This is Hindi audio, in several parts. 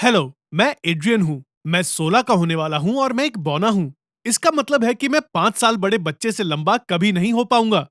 हेलो, मैं एड्रियन हूँ। मैं 16 का होने वाला हूँ और मैं एक बौना हूँ। इसका मतलब है कि मैं 5 साल बड़े बच्चे से लंबा कभी नहीं हो पाऊंगा।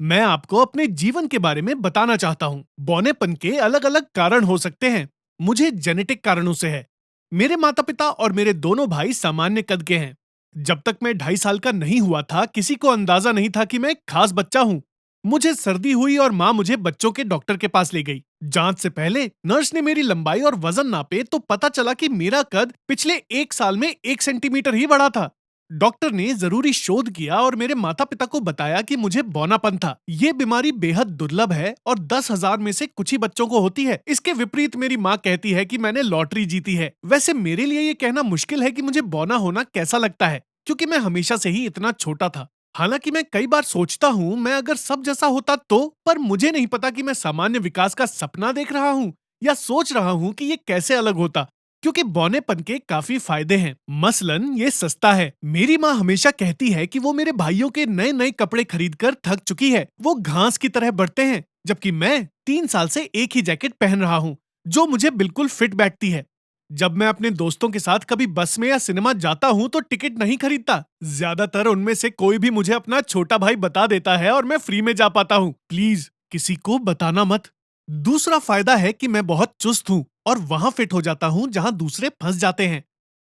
मैं आपको अपने जीवन के बारे में बताना चाहता हूँ। बौनेपन के अलग-अलग कारण हो सकते हैं। मुझे जेनेटिक कारणों से है। मेरे माता-पिता और मेरे दोनों भाई सामान्य कद के हैं। जब तक मैं 2.5 साल का नहीं हुआ था, किसी को अंदाजा नहीं था कि मैं एक खास बच्चा हूँ। मुझे सर्दी हुई और माँ मुझे बच्चों के डॉक्टर के पास ले गई। जांच से पहले नर्स ने मेरी लंबाई और वजन नापे तो पता चला कि मेरा कद पिछले 1 साल में 1 सेंटीमीटर ही बढ़ा था। डॉक्टर ने जरूरी शोध किया और मेरे माता पिता को बताया कि मुझे बौनापन था। ये बीमारी बेहद दुर्लभ है और 10,000 में से कुछ ही बच्चों को होती है। इसके विपरीत मेरी माँ कहती है कि मैंने लॉटरी जीती है। वैसे मेरे लिए ये कहना मुश्किल है कि मुझे बौना होना कैसा लगता है, क्योंकि मैं हमेशा से ही इतना छोटा था। हालांकि मैं कई बार सोचता हूँ मैं अगर सब जैसा होता तो, पर मुझे नहीं पता कि मैं सामान्य विकास का सपना देख रहा हूँ या सोच रहा हूँ कि ये कैसे अलग होता। क्योंकि बौनेपन के काफी फायदे हैं। मसलन ये सस्ता है। मेरी माँ हमेशा कहती है कि वो मेरे भाइयों के नए नए कपड़े खरीदकर थक चुकी है। वो घास की तरह बढ़ते हैं, जबकि मैं 3 साल से एक ही जैकेट पहन रहा हूँ जो मुझे बिल्कुल फिट बैठती है। जब मैं अपने दोस्तों के साथ कभी बस में या सिनेमा जाता हूं तो टिकट नहीं खरीदता। ज्यादातर उनमें से कोई भी मुझे अपना छोटा भाई बता देता है और मैं फ्री में जा पाता हूं। प्लीज किसी को बताना मत। दूसरा फायदा है कि मैं बहुत चुस्त हूं और वहां फिट हो जाता हूं जहां दूसरे फंस जाते हैं।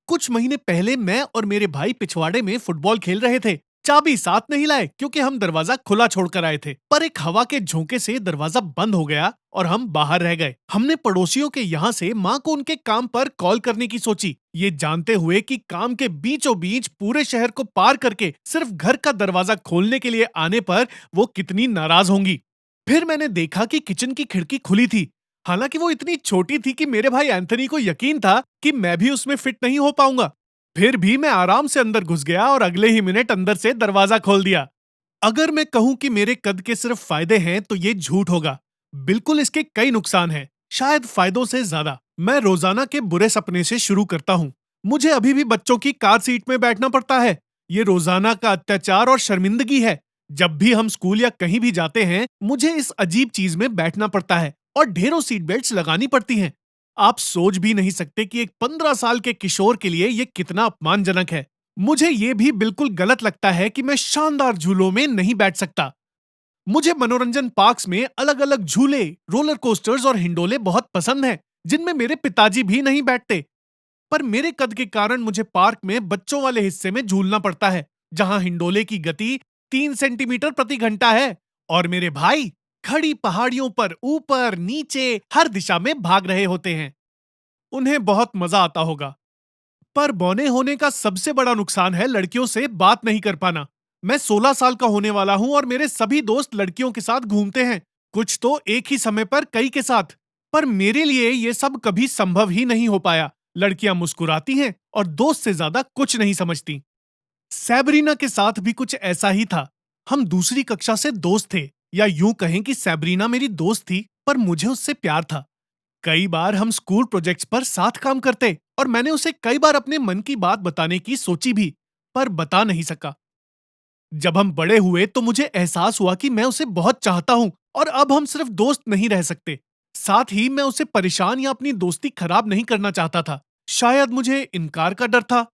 कुछ महीने पहले मैं और मेरे भाई पिछवाड़े में फुटबॉल खेल रहे थे। चाबी साथ नहीं लाए क्योंकि हम दरवाजा खुला छोड़कर आए थे, पर एक हवा के झोंके से दरवाजा बंद हो गया और हम बाहर रह गए। हमने पड़ोसियों के यहाँ से माँ को उनके काम पर कॉल करने की सोची, ये जानते हुए कि काम के बीचों बीच पूरे शहर को पार करके सिर्फ घर का दरवाजा खोलने के लिए आने पर वो कितनी नाराज होंगी। फिर मैंने देखा कि किचन की खिड़की खुली थी। हालांकि वो इतनी छोटी थी कि मेरे भाई एंथनी को यकीन था कि मैं भी उसमें फिट नहीं हो पाऊंगा। फिर भी मैं आराम से अंदर घुस गया और अगले ही मिनट अंदर से दरवाजा खोल दिया। अगर मैं कहूं कि मेरे कद के सिर्फ फायदे हैं तो ये झूठ होगा। बिल्कुल इसके कई नुकसान हैं, शायद फायदों से ज्यादा। मैं रोजाना के बुरे सपने से शुरू करता हूं। मुझे अभी भी बच्चों की कार सीट में बैठना पड़ता है। ये रोजाना का अत्याचार और शर्मिंदगी है। जब भी हम स्कूल या कहीं भी जाते हैं, मुझे इस अजीब चीज में बैठना पड़ता है और ढेरों सीट बेल्ट्स लगानी पड़ती हैं। आप सोच भी नहीं सकते कि एक 15 साल के किशोर के लिए ये कितना अपमानजनक है। मुझे ये भी बिल्कुल गलत लगता है कि मैं शानदार झूलों में नहीं बैठ सकता। मुझे मनोरंजन पार्क्स में अलग-अलग झूले, रोलर कोस्टर्स और हिंडोले बहुत पसंद हैं, जिनमें मेरे पिताजी भी नहीं बैठते। पर मेरे कद के कारण मुझे पार्क में बच्चों वाले हिस्से में झूलना पड़ता है, जहां हिंडोले की गति 3 सेंटीमीटर प्रति घंटा है और मेरे भाई खड़ी पहाड़ियों पर ऊपर नीचे हर दिशा में भाग रहे होते हैं। उन्हें बहुत मजा आता होगा। पर बौने होने का सबसे बड़ा नुकसान है लड़कियों से बात नहीं कर पाना। मैं 16 साल का होने वाला हूं और मेरे सभी दोस्त लड़कियों के साथ घूमते हैं, कुछ तो एक ही समय पर कई के साथ। पर मेरे लिए ये सब कभी संभव ही नहीं हो पाया। लड़कियां मुस्कुराती हैं और दोस्त से ज्यादा कुछ नहीं समझती। सैबरीना के साथ भी कुछ ऐसा ही था। हम दूसरी कक्षा से दोस्त थे, या यूं कहें कि सैबरीना मेरी दोस्त थी, पर मुझे उससे प्यार था। कई बार हम स्कूल प्रोजेक्ट्स पर साथ काम करते और मैंने उसे कई बार अपने मन की बात बताने की सोची भी, पर बता नहीं सका। जब हम बड़े हुए तो मुझे एहसास हुआ कि मैं उसे बहुत चाहता हूं और अब हम सिर्फ दोस्त नहीं रह सकते। साथ ही मैं उसे परेशान या अपनी दोस्ती खराब नहीं करना चाहता था। शायद मुझे इनकार का डर था।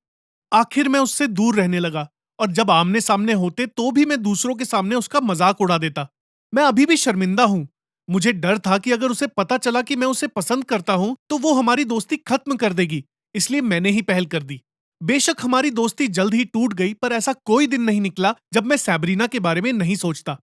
आखिर मैं उससे दूर रहने लगा और जब आमने सामने होते तो भी मैं दूसरों के सामने उसका मजाक उड़ा देता। मैं अभी भी शर्मिंदा हूं। मुझे डर था कि अगर उसे पता चला कि मैं उसे पसंद करता हूं तो वो हमारी दोस्ती खत्म कर देगी, इसलिए मैंने ही पहल कर दी। बेशक हमारी दोस्ती जल्द ही टूट गई, पर ऐसा कोई दिन नहीं निकला जब मैं सैबरीना के बारे में नहीं सोचता।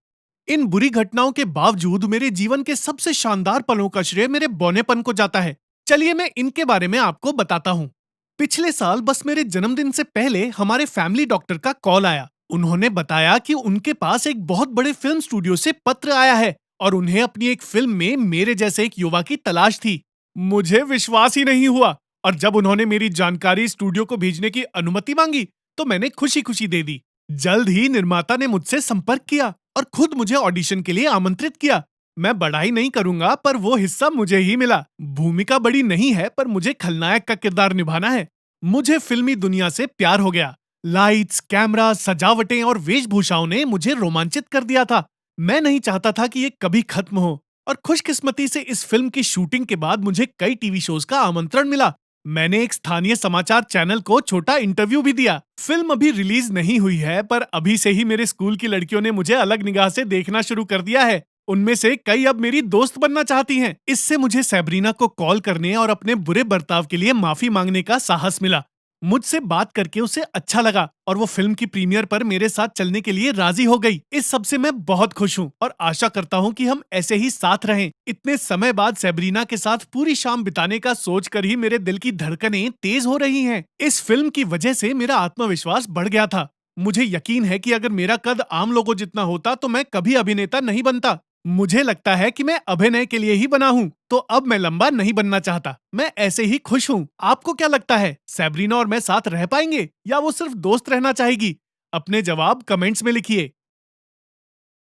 इन बुरी घटनाओं के बावजूद मेरे जीवन के सबसे शानदार पलों का श्रेय मेरे बौनेपन को जाता है। चलिए मैं इनके बारे में आपको बताता हूँ। पिछले साल बस मेरे जन्मदिन से पहले हमारे फैमिली डॉक्टर का कॉल आया। उन्होंने बताया कि उनके पास एक बहुत बड़े फिल्म स्टूडियो से पत्र आया है और उन्हें अपनी एक फिल्म में मेरे जैसे एक युवा की तलाश थी। मुझे विश्वास ही नहीं हुआ और जब उन्होंने मेरी जानकारी स्टूडियो को भेजने की अनुमति मांगी तो मैंने खुशी-खुशी दे दी। जल्द ही निर्माता ने मुझसे संपर्क किया और खुद मुझे ऑडिशन के लिए आमंत्रित किया। मैं बड़ाई नहीं करूंगा, पर वो हिस्सा मुझे ही मिला। भूमिका बड़ी नहीं है, पर मुझे खलनायक का किरदार निभाना है। मुझे फिल्मी दुनिया से प्यार हो गया। लाइट्स, कैमरा, सजावटें और वेशभूषाओं ने मुझे रोमांचित कर दिया था। मैं नहीं चाहता था कि ये कभी खत्म हो और खुशकिस्मती से इस फिल्म की शूटिंग के बाद मुझे कई टीवी शोज का आमंत्रण मिला। मैंने एक स्थानीय समाचार चैनल को छोटा इंटरव्यू भी दिया। फिल्म अभी रिलीज नहीं हुई है, पर अभी से ही मेरे स्कूल की लड़कियों ने मुझे अलग निगाह से देखना शुरू कर दिया है। उनमें से कई अब मेरी दोस्त बनना चाहती हैं। इससे मुझे सैब्रीना को कॉल करने और अपने बुरे बर्ताव के लिए माफी मांगने का साहस मिला। मुझसे बात करके उसे अच्छा लगा और वो फिल्म की प्रीमियर पर मेरे साथ चलने के लिए राजी हो गई। इस सब से मैं बहुत खुश हूँ और आशा करता हूँ कि हम ऐसे ही साथ रहें। इतने समय बाद सैब्रीना के साथ पूरी शाम बिताने का सोचकर ही मेरे दिल की धड़कनें तेज हो रही हैं। इस फिल्म की वजह से मेरा आत्मविश्वास बढ़ गया था। मुझे यकीन है कि अगर मेरा कद आम लोगों जितना होता तो मैं कभी अभिनेता नहीं बनता। मुझे लगता है कि मैं अभिनय के लिए ही बना हूँ, तो अब मैं लंबा नहीं बनना चाहता। मैं ऐसे ही खुश हूँ। आपको क्या लगता है, सैब्रीना और मैं साथ रह पाएंगे या वो सिर्फ दोस्त रहना चाहेगी? अपने जवाब कमेंट्स में लिखिए।